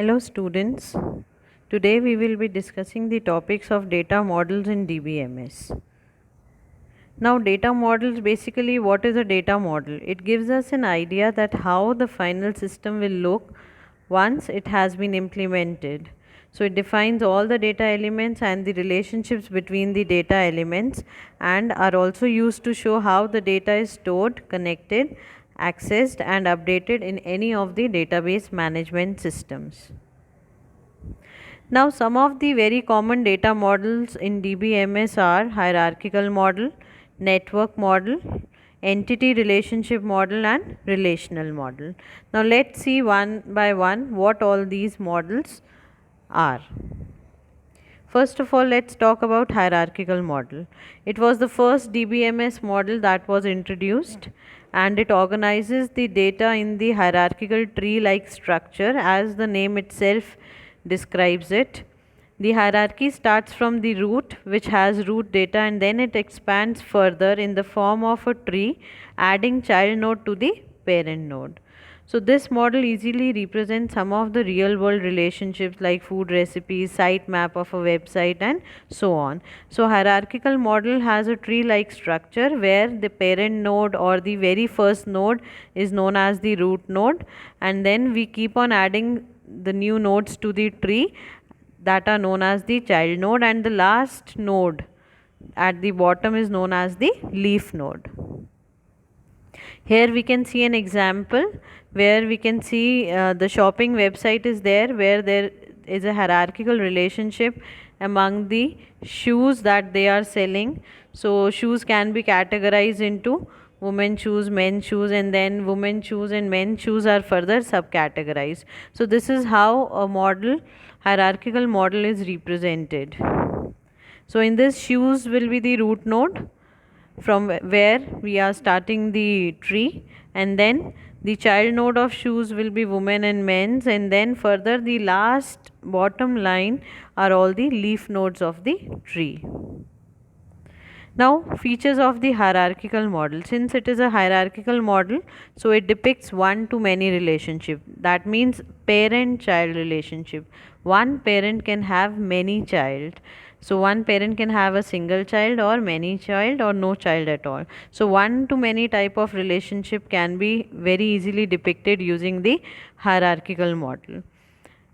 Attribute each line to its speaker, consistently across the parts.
Speaker 1: Hello students, today we will be discussing the topics of data models in DBMS. Now data models, basically what is a data model? It gives us an idea that how the final system will look once it has been implemented. So it defines all the data elements and the relationships between the data elements and are also used to show how the data is stored, connected, accessed and updated in any of the database management systems. Now some of the very common data models in DBMS are hierarchical model, network model, entity relationship model and relational model. Now let's see one by one what all these models are. First of all, let's talk about hierarchical model. It was the first DBMS model that was introduced and it organizes the data in the hierarchical tree like structure as the name itself describes it. The hierarchy starts from the root, which has root data, and then it expands further in the form of a tree, adding child node to the parent node. So this model easily represents some of the real world relationships like food recipes, site map of a website and so on. So hierarchical model has a tree like structure where the parent node or the very first node is known as the root node, and then we keep on adding the new nodes to the tree that are known as the child node, and the last node at the bottom is known as the leaf node. Here we can see an example where we can see the shopping website is there where there is a hierarchical relationship among the shoes that they are selling. So shoes can be categorized into women shoes, men shoes, and then women shoes and men shoes are further subcategorized. So this is how a model, hierarchical model, is represented. So in this, shoes will be the root node from where we are starting the tree, and then the child node of shoes will be women and men's, and then further the last bottom line are all the leaf nodes of the tree. Now features of the hierarchical model. Since it is a hierarchical model, so it depicts one to many relationship. That means parent child relationship. One parent can have many child. So one parent can have a single child or many child or no child at all. So one to many type of relationship can be very easily depicted using the hierarchical model.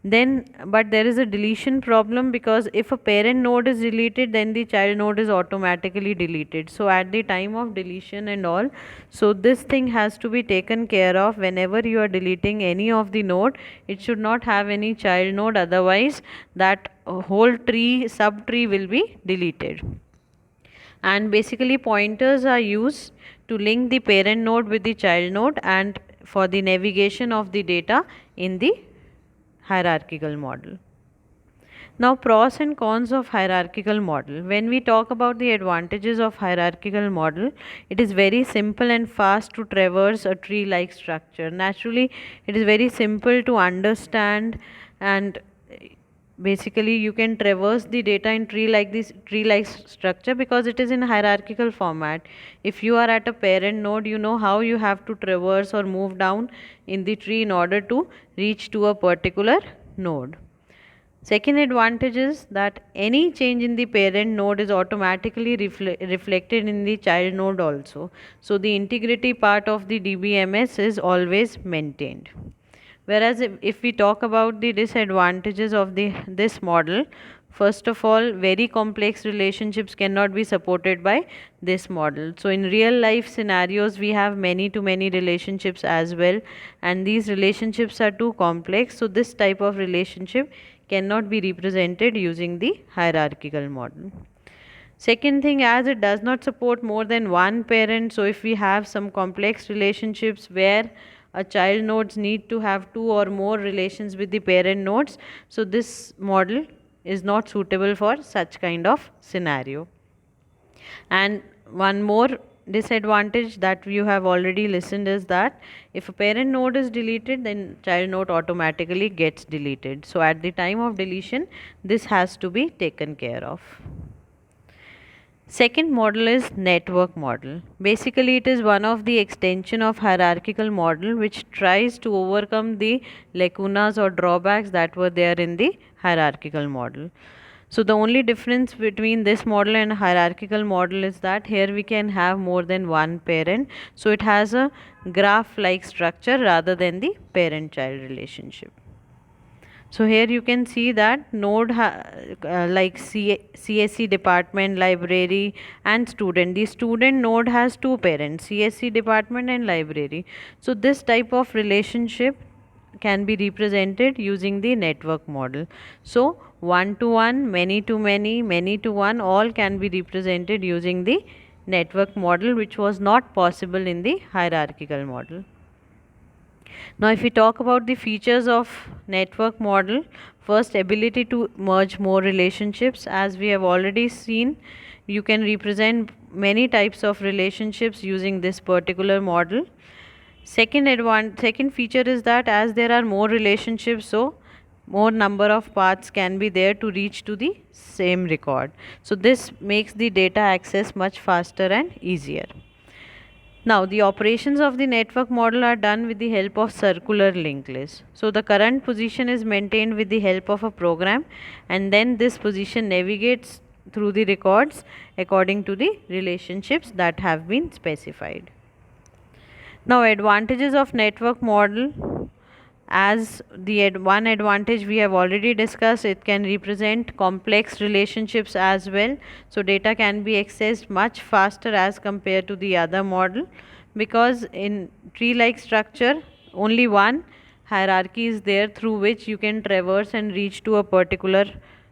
Speaker 1: Then but there is a deletion problem, because if a parent node is deleted then the child node is automatically deleted. So at the time of deletion and all, so this thing has to be taken care of. Whenever you are deleting any of the node, it should not have any child node, otherwise that whole tree subtree will be deleted. And basically pointers are used to link the parent node with the child node and for the navigation of the data in the hierarchical model. Now pros and cons of hierarchical model. When we talk about the advantages of hierarchical model, it is very simple and fast to traverse a tree like structure. Naturally it is very simple to understand, and basically you can traverse the data in tree like structure because it is in hierarchical format. If you are at a parent node, you know how you have to traverse or move down in the tree in order to reach to a particular node. Second advantage is that any change in the parent node is automatically reflected in the child node also. So the integrity part of the DBMS is always maintained. Whereas if we talk about the disadvantages of this model, first of all, very complex relationships cannot be supported by this model. So in real life scenarios, we have many to many relationships as well, and these relationships are too complex. So this type of relationship cannot be represented using the hierarchical model. Second thing, as it does not support more than one parent, so if we have some complex relationships where a child nodes need to have two or more relations with the parent nodes, so this model is not suitable for such kind of scenario. And one more disadvantage that you have already listened is that if a parent node is deleted, then child node automatically gets deleted. So at the time of deletion, this has to be taken care of. Second model is network model. Basically, it is one of the extension of hierarchical model which tries to overcome the lacunas or drawbacks that were there in the hierarchical model. So the only difference between this model and hierarchical model is that here we can have more than one parent. So it has a graph like structure rather than the parent child relationship. So here you can see that node like CSC department, library and student. The student node has two parents, CSC department and library. So this type of relationship can be represented using the network model. So one to one, many to many, many to one, all can be represented using the network model, which was not possible in the hierarchical model. Now, if we talk about the features of network model, first, ability to merge more relationships. As we have already seen, you can represent many types of relationships using this particular model. Second feature is that as there are more relationships, so more number of paths can be there to reach to the same record. So this makes the data access much faster and easier. Now, the operations of the network model are done with the help of circular linked list. So, the current position is maintained with the help of a program, and then this position navigates through the records according to the relationships that have been specified. Now, advantages of network model. As the one advantage we have already discussed, it can represent complex relationships as well. So data can be accessed much faster as compared to the other model, because in tree like structure only one hierarchy is there through which you can traverse and reach to a particular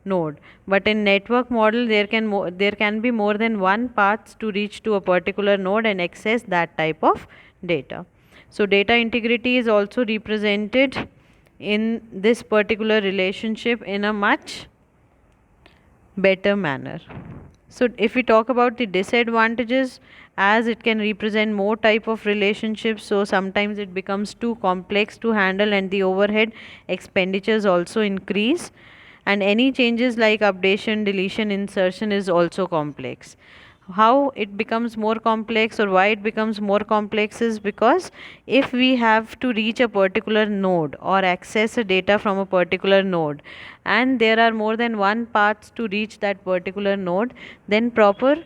Speaker 1: node. But in network model there can be more than one path to reach to a particular node and access that type of data. So data integrity is also represented in this particular relationship in a much better manner. So if we talk about the disadvantages, as it can represent more type of relationships, so sometimes it becomes too complex to handle and the overhead expenditures also increase, and any changes like updation, deletion, insertion is also complex. How it becomes more complex or why it becomes more complex is because if we have to reach a particular node or access a data from a particular node and there are more than one path to reach that particular node, then proper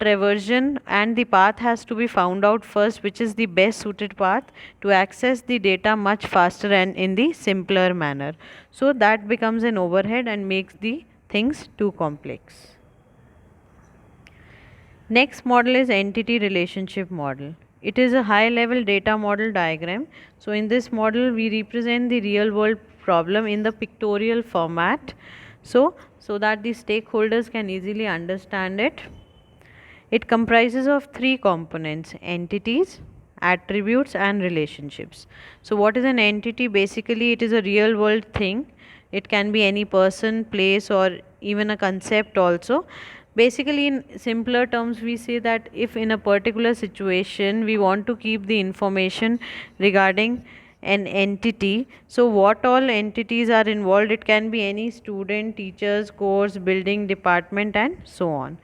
Speaker 1: traversion and the path has to be found out first, which is the best suited path to access the data much faster and in the simpler manner. So that becomes an overhead and makes the things too complex. Next model is entity relationship model. It is a high level data model diagram. So in this model we represent the real world problem in the pictorial format, so that the stakeholders can easily understand it. It comprises of three components: entities, attributes and relationships. So what is an entity? Basically it is a real world thing. It can be any person, place or even a concept also. Basically in simpler terms we say that if in a particular situation we want to keep the information regarding an entity, so what all entities are involved? It can be any student, teachers, course, building, department and so on.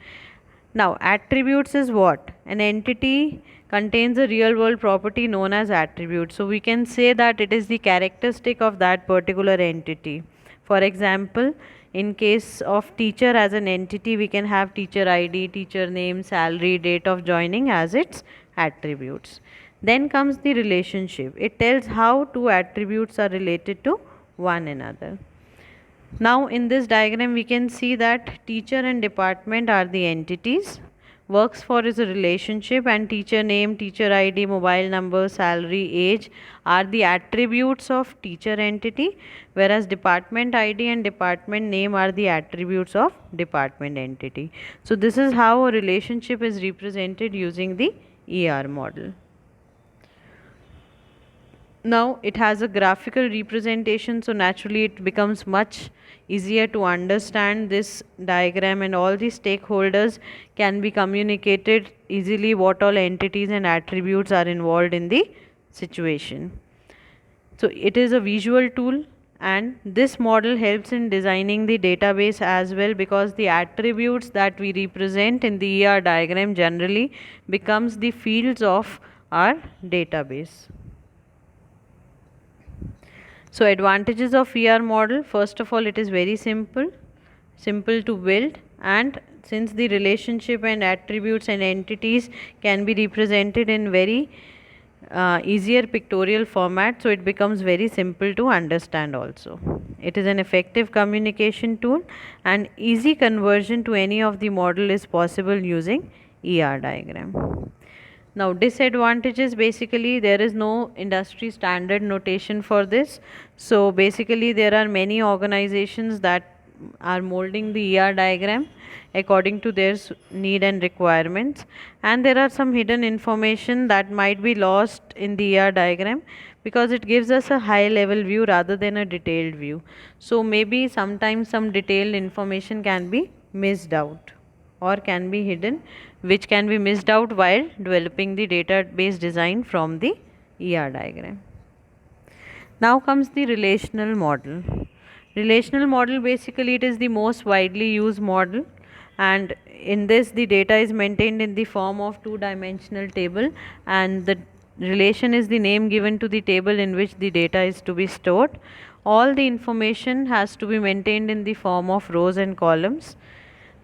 Speaker 1: Now, attributes is what? An entity contains a real world property known as attribute. So, we can say that it is the characteristic of that particular entity. For example, in case of teacher as an entity, we can have teacher ID, teacher name, salary, date of joining as its attributes. Then comes the relationship. It tells how two attributes are related to one another. Now in this diagram we can see that teacher and department are the entities, works for is a relationship, and teacher name, teacher ID, mobile number, salary, age are the attributes of teacher entity, whereas department ID and department name are the attributes of department entity. So this is how a relationship is represented using the ER model. Now it has a graphical representation, so naturally it becomes much easier to understand this diagram, and all the stakeholders can be communicated easily what all entities and attributes are involved in the situation. So it is a visual tool, and this model helps in designing the database as well, because the attributes that we represent in the ER diagram generally becomes the fields of our database. So advantages of ER model: first of all, it is very simple to build, and since the relationship and attributes and entities can be represented in very easier pictorial format, so it becomes very simple to understand also. It is an effective communication tool, and easy conversion to any of the model is possible using ER diagram. Now disadvantages: basically there is no industry standard notation for this. So basically there are many organizations that are molding the ER diagram according to their need and requirements, and there are some hidden information that might be lost in the ER diagram because it gives us a high level view rather than a detailed view. So maybe sometimes some detailed information can be missed out or can be hidden, which can be missed out while developing the database design from the ER diagram. Now comes the relational model. Relational model, basically it is the most widely used model, and in this the data is maintained in the form of two-dimensional table, and the relation is the name given to the table in which the data is to be stored. All the information has to be maintained in the form of rows and columns.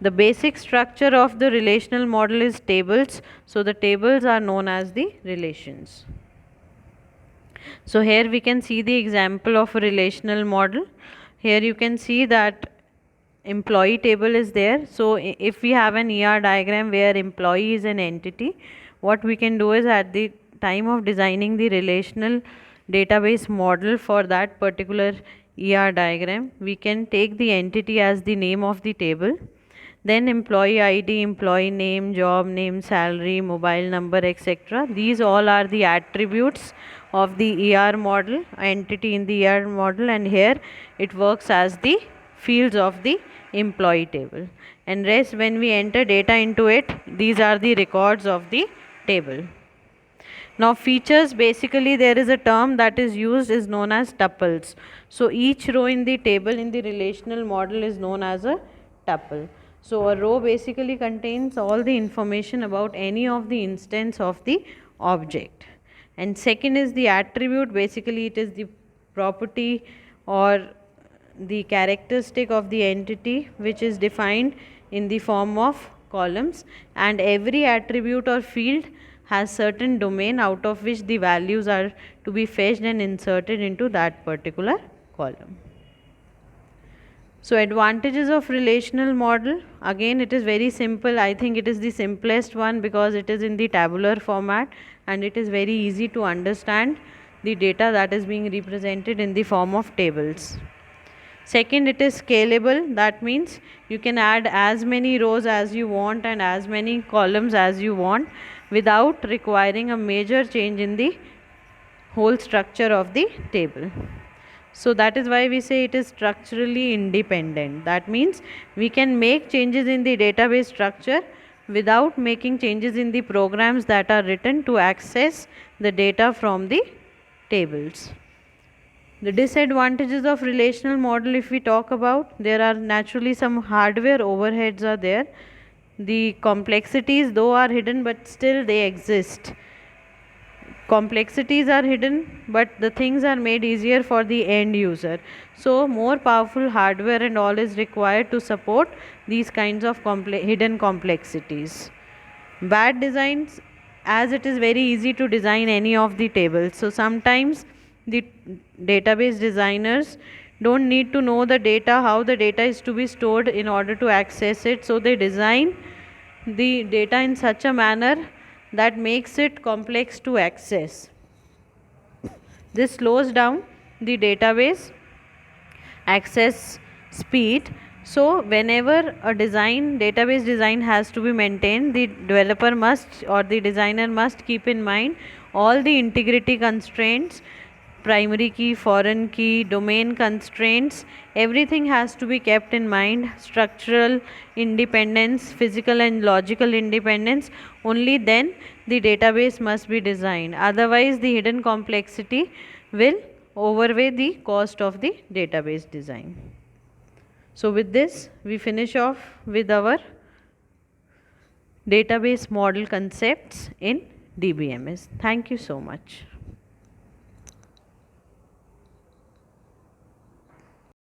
Speaker 1: The basic structure of the relational model is tables, so the tables are known as the relations. So here we can see the example of a relational model. Here you can see that employee table is there. So if we have an ER diagram where employee is an entity, what we can do is at the time of designing the relational database model for that particular ER diagram, we can take the entity as the name of the table, then employee ID, employee name, job name, salary, mobile number, etc. These all are the attributes of the ER model, entity in the ER model, and here it works as the fields of the employee table, and rest when we enter data into it, these are the records of the table. Now features, basically there is a term that is used, is known as tuples. So each row in the table in the relational model is known as a tuple. So a row basically contains all the information about any of the instance of the object. And second is the attribute, basically it is the property or the characteristic of the entity which is defined in the form of columns, and every attribute or field has certain domain out of which the values are to be fetched and inserted into that particular column. So advantages of relational model, again it is very simple. I think it is the simplest one because it is in the tabular format and it is very easy to understand the data that is being represented in the form of tables. Second, it is scalable. That means you can add as many rows as you want and as many columns as you want without requiring a major change in the whole structure of the table. So that is why we say it is structurally independent. That means we can make changes in the database structure without making changes in the programs that are written to access the data from the tables. The disadvantages of relational model, if we talk about, there are naturally some hardware overheads are there. The complexities though are hidden, but still they exist. Complexities are hidden, but the things are made easier for the end user. So more powerful hardware and all is required to support these kinds of hidden complexities. Bad designs, as it is very easy to design any of the tables. So sometimes the database designers don't need to know the data, how the data is to be stored in order to access it. So they design the data in such a manner that makes it complex to access. This slows down the database access speed. So whenever a database design has to be maintained, the developer must or the designer must keep in mind all the integrity constraints, primary key, foreign key, domain constraints, everything has to be kept in mind, structural independence, physical and logical independence. Only then the database must be designed, otherwise the hidden complexity will overweigh the cost of the database design. So with this, we finish off with our database model concepts in DBMS. Thank you so much.